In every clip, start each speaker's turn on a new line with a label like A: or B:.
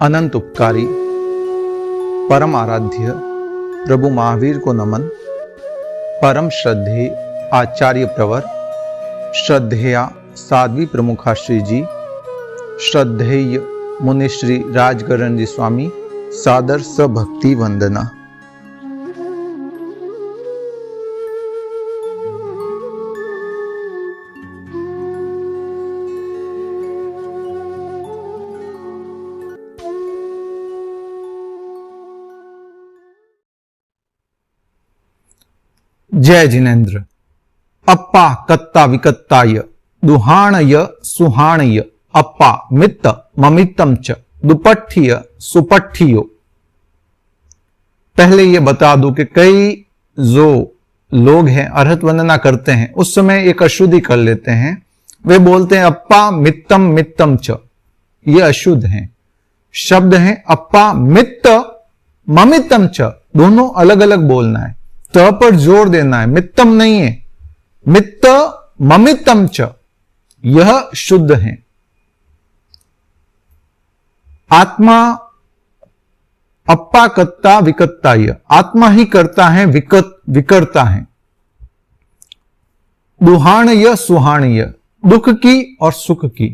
A: अनंत उपकारी परम आराध्य प्रभु महावीर को नमन। परम श्रद्धेय आचार्य प्रवर, श्रद्धेया साध्वी प्रमुखाश्री जी, श्रद्धेय मुनिश्री राजगरण जी स्वामी, सादर सभक्ति वंदना। जय जिनेन्द्र। अप्पा कत्ता विकत्ताय दुहाणय सुहाणय, अप्पा मित्त ममित्तम च दुपट्ठिय सुपट्ठियो। पहले ये बता दूं कि कई जो लोग हैं अर्हत वंदना करते हैं उस समय एक अशुद्धि कर लेते हैं। वे बोलते हैं अप्पा मित्तम मित्तम च, ये अशुद्ध हैं। शब्द हैं अप्पा मित्त ममित्तम च, दोनों अलग अलग बोलना है, त पर जोर देना है, मित्तम नहीं है। मित्त ममित्तम च, यह शुद्ध है। आत्मा अप्पा कत्ता विकत्ताय, आत्मा ही करता है, विकर्ता है। दुहाणय सुहाणय, दुख की और सुख की।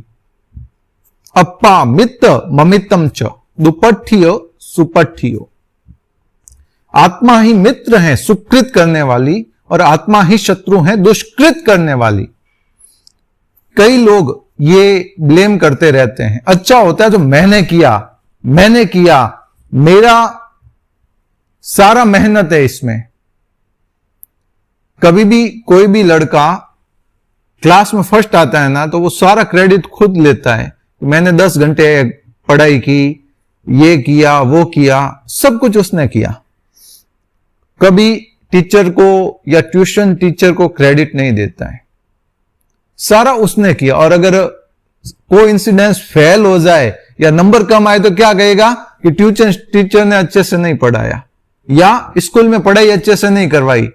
A: अप्पा मित्त ममित्तम च दुपट्ठियो सुपट्ठियो। आत्मा ही मित्र है सुकृत करने वाली, और आत्मा ही शत्रु है दुष्कृत करने वाली। कई लोग ये ब्लेम करते रहते हैं, अच्छा होता है तो मैंने किया, मेरा सारा मेहनत है इसमें। कभी भी कोई भी लड़का क्लास में फर्स्ट आता है ना, तो वो सारा क्रेडिट खुद लेता है। मैंने 10 घंटे पढ़ाई की, ये किया, वो किया, सब कुछ उसने किया। कभी टीचर को या ट्यूशन टीचर को क्रेडिट नहीं देता है, सारा उसने किया। और अगर कोइंसिडेंस फेल हो जाए या नंबर कम आए तो क्या कहेगा कि ट्यूशन टीचर ने अच्छे से नहीं पढ़ाया, या स्कूल में पढ़ाई अच्छे से नहीं करवाई,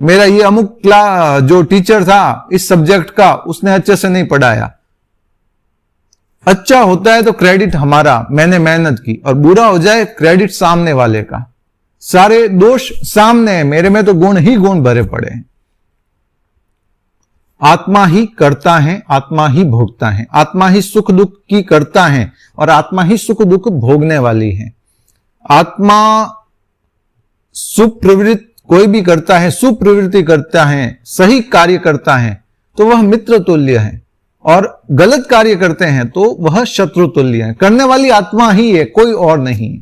A: मेरा ये अमुक क्लास जो टीचर था इस सब्जेक्ट का उसने अच्छे से नहीं पढ़ाया। अच्छा होता है तो क्रेडिट हमारा, मैंने मेहनत की, और बुरा हो जाए क्रेडिट सामने वाले का। सारे दोष सामने हैं, मेरे में तो गुण ही गुण भरे पड़े हैं। आत्मा ही करता है, आत्मा ही भोगता है, आत्मा ही सुख दुख की करता है और आत्मा ही सुख दुख भोगने वाली है। आत्मा सुप्रवृत्ति कोई भी करता है, सुप्रवृत्ति करता है, सही कार्य करता है तो वह मित्र तुल्य है, और गलत कार्य करते हैं तो वह शत्रु तुल्य है। करने वाली आत्मा ही है, कोई और नहीं।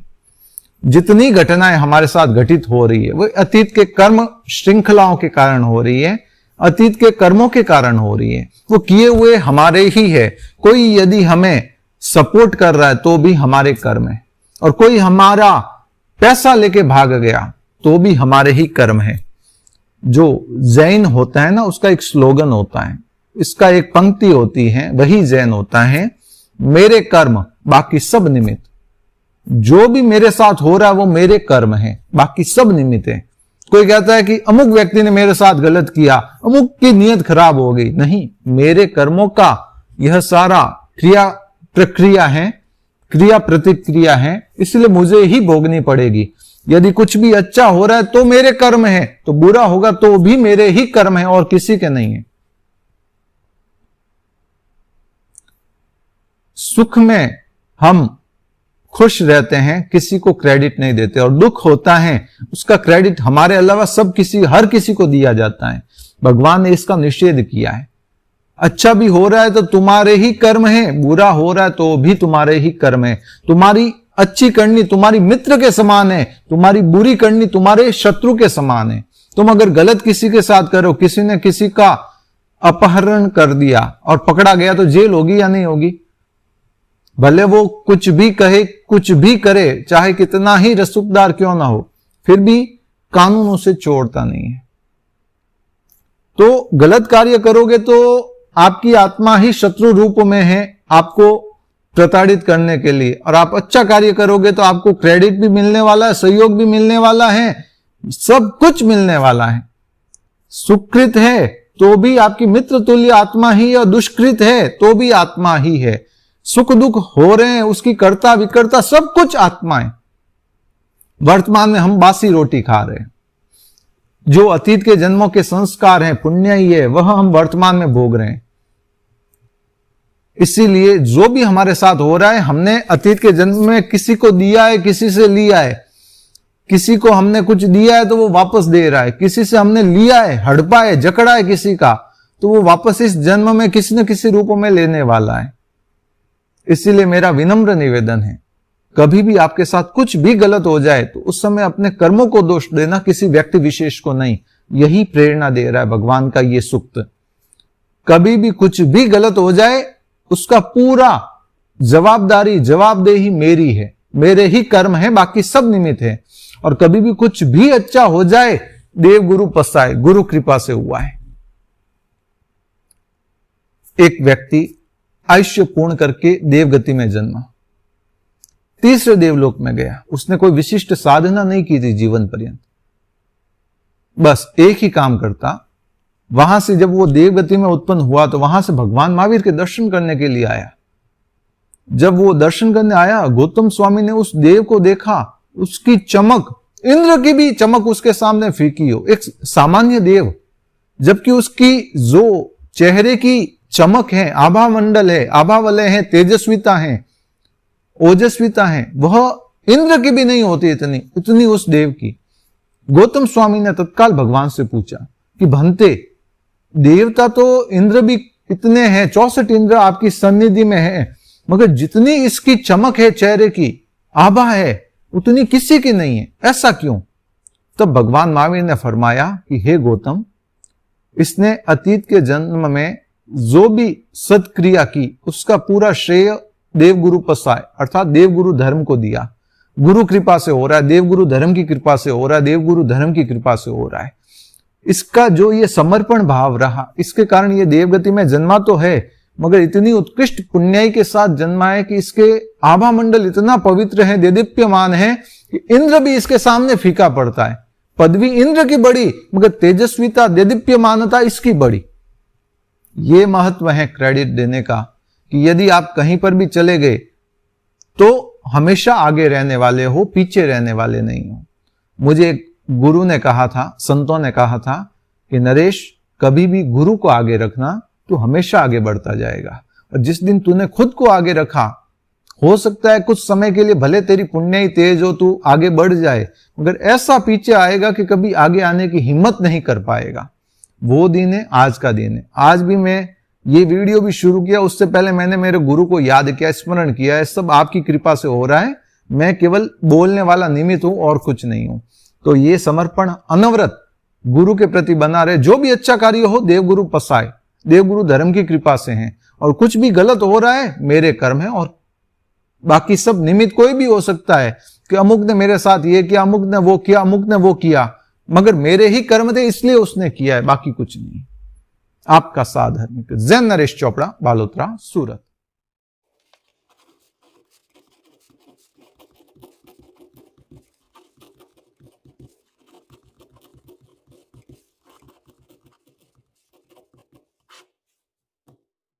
A: जितनी घटनाएं हमारे साथ घटित हो रही है वो अतीत के कर्म श्रृंखलाओं के कारण हो रही है, अतीत के कर्मों के कारण हो रही है। वो किए हुए हमारे ही है। कोई यदि हमें सपोर्ट कर रहा है तो भी हमारे कर्म है, और कोई हमारा पैसा लेके भाग गया तो भी हमारे ही कर्म है। जो जैन होता है ना, उसका एक स्लोगन होता है, इसका एक पंक्ति होती है, वही जैन होता है, मेरे कर्म बाकी सब निमित्त। जो भी मेरे साथ हो रहा है वो मेरे कर्म है, बाकी सब निमित्त है। कोई कहता है कि अमुक व्यक्ति ने मेरे साथ गलत किया, अमुक की नीयत खराब हो गई, नहीं, मेरे कर्मों का यह सारा क्रिया प्रक्रिया है, क्रिया प्रतिक्रिया है, इसलिए मुझे ही भोगनी पड़ेगी। यदि कुछ भी अच्छा हो रहा है तो मेरे कर्म है, तो बुरा होगा तो भी मेरे ही कर्म है और किसी के नहीं है। सुख में हम खुश रहते हैं, किसी को क्रेडिट नहीं देते, और दुख होता है उसका क्रेडिट हमारे अलावा हर किसी को दिया जाता है। भगवान ने इसका निषेध किया है। अच्छा भी हो रहा है तो तुम्हारे ही कर्म है, बुरा हो रहा है तो भी तुम्हारे ही कर्म है। तुम्हारी अच्छी करनी तुम्हारी मित्र के समान है, तुम्हारी बुरी करनी तुम्हारे शत्रु के समान है। तुम अगर गलत किसी के साथ करो, किसी ने किसी का अपहरण कर दिया और पकड़ा गया तो जेल होगी या नहीं होगी? भले वो कुछ भी कहे, कुछ भी करे, चाहे कितना ही रसूखदार क्यों ना हो, फिर भी कानून उसे छोड़ता नहीं है। तो गलत कार्य करोगे तो आपकी आत्मा ही शत्रु रूप में है आपको प्रताड़ित करने के लिए, और आप अच्छा कार्य करोगे तो आपको क्रेडिट भी मिलने वाला है, सहयोग भी मिलने वाला है, सब कुछ मिलने वाला है। सुकृत है तो भी आपकी मित्र तुल्य आत्मा ही, और दुष्कृत है तो भी आत्मा ही है। सुख दुख हो रहे हैं, उसकी कर्ता विकर्ता सब कुछ आत्मा है। वर्तमान में हम बासी रोटी खा रहे हैं, जो अतीत के जन्मों के संस्कार हैं, पुण्य ही है, वह हम वर्तमान में भोग रहे हैं। इसीलिए जो भी हमारे साथ हो रहा है, हमने अतीत के जन्म में किसी को दिया है, किसी से लिया है। किसी को हमने कुछ दिया है तो वो वापस दे रहा है, किसी से हमने लिया है, हड़पा है, जकड़ा है किसी का, तो वो वापस इस जन्म में किसी न किसी रूप में लेने वाला है। इसीलिए मेरा विनम्र निवेदन है, कभी भी आपके साथ कुछ भी गलत हो जाए तो उस समय अपने कर्मों को दोष देना, किसी व्यक्ति विशेष को नहीं। यही प्रेरणा दे रहा है भगवान का ये सूक्त। कभी भी कुछ भी गलत हो जाए, उसका पूरा जवाबदेही मेरी है, मेरे ही कर्म है, बाकी सब निमित्त है। और कभी भी कुछ भी अच्छा हो जाए, देव गुरु पसाए, गुरु कृपा से हुआ है। एक व्यक्ति आयुष्य पूर्ण करके देवगति में जन्मा, तीसरे देवलोक में गया। उसने कोई विशिष्ट साधना नहीं की थी जीवन पर्यंत, बस एक ही काम करता। वहां से जब वो देवगति में उत्पन्न हुआ तो वहां से भगवान महावीर के दर्शन करने के लिए आया। जब वो दर्शन करने आया, गौतम स्वामी ने उस देव को देखा, उसकी चमक, इंद्र की भी चमक उसके सामने फीकी हो। एक सामान्य देव, जबकि उसकी जो चेहरे की चमक है, आभा मंडल है, आभा वलय है, तेजस्विता है, ओजस्विता है, वह इंद्र की भी नहीं होती इतनी उस देव की। गौतम स्वामी ने तत्काल भगवान से पूछा कि भंते, देवता तो इंद्र भी इतने हैं, 64 इंद्र आपकी सन्निधि में है, मगर जितनी इसकी चमक है, चेहरे की आभा है, उतनी किसी की नहीं है, ऐसा क्यों? तब भगवान महावीर ने फरमाया कि हे गौतम, इसने अतीत के जन्म में जो भी सत्क्रिया की, उसका पूरा श्रेय देवगुरु पसाय अर्थात देवगुरु धर्म को दिया। गुरु कृपा से हो रहा है, देवगुरु धर्म की कृपा से हो रहा है, देवगुरु धर्म की कृपा से हो रहा है। इसका जो ये समर्पण भाव रहा, इसके कारण ये देवगति में जन्मा तो है, मगर इतनी उत्कृष्ट पुण्याई के साथ जन्मा है कि इसके आभा मंडल इतना पवित्र है, देदीप्यमान है कि इंद्र भी इसके सामने फीका पड़ता है। पदवी इंद्र की बड़ी, मगर तेजस्विता, देदीप्यमानता इसकी बड़ी। ये महत्व है क्रेडिट देने का, कि यदि आप कहीं पर भी चले गए तो हमेशा आगे रहने वाले हो, पीछे रहने वाले नहीं हो। मुझे एक गुरु ने कहा था, संतों ने कहा था कि नरेश, कभी भी गुरु को आगे रखना, तू हमेशा आगे बढ़ता जाएगा। और जिस दिन तूने खुद को आगे रखा, हो सकता है कुछ समय के लिए भले तेरी पुण्य तेज हो, तू आगे बढ़ जाए, मगर ऐसा पीछे आएगा कि कभी आगे आने की हिम्मत नहीं कर पाएगा। वो दिन है, आज का दिन है। आज भी मैं ये वीडियो भी शुरू किया, उससे पहले मैंने मेरे गुरु को याद किया, स्मरण किया है। सब आपकी कृपा से हो रहा है, मैं केवल बोलने वाला निमित्त हूं और कुछ नहीं हूं। तो ये समर्पण अनवरत गुरु के प्रति बना रहे। जो भी अच्छा कार्य हो, देवगुरु पसाए, देवगुरु धर्म की कृपा से हैं। और कुछ भी गलत हो रहा है, मेरे कर्म है, और बाकी सब निमित्त कोई भी हो सकता है कि अमुक ने मेरे साथ ये किया, अमुक ने वो किया, अमुक ने वो किया, मगर मेरे ही कर्म थे इसलिए उसने किया है, बाकी कुछ नहीं। आपका साधर्मिक जैन नरेश चोपड़ा, बालोतरा, सूरत।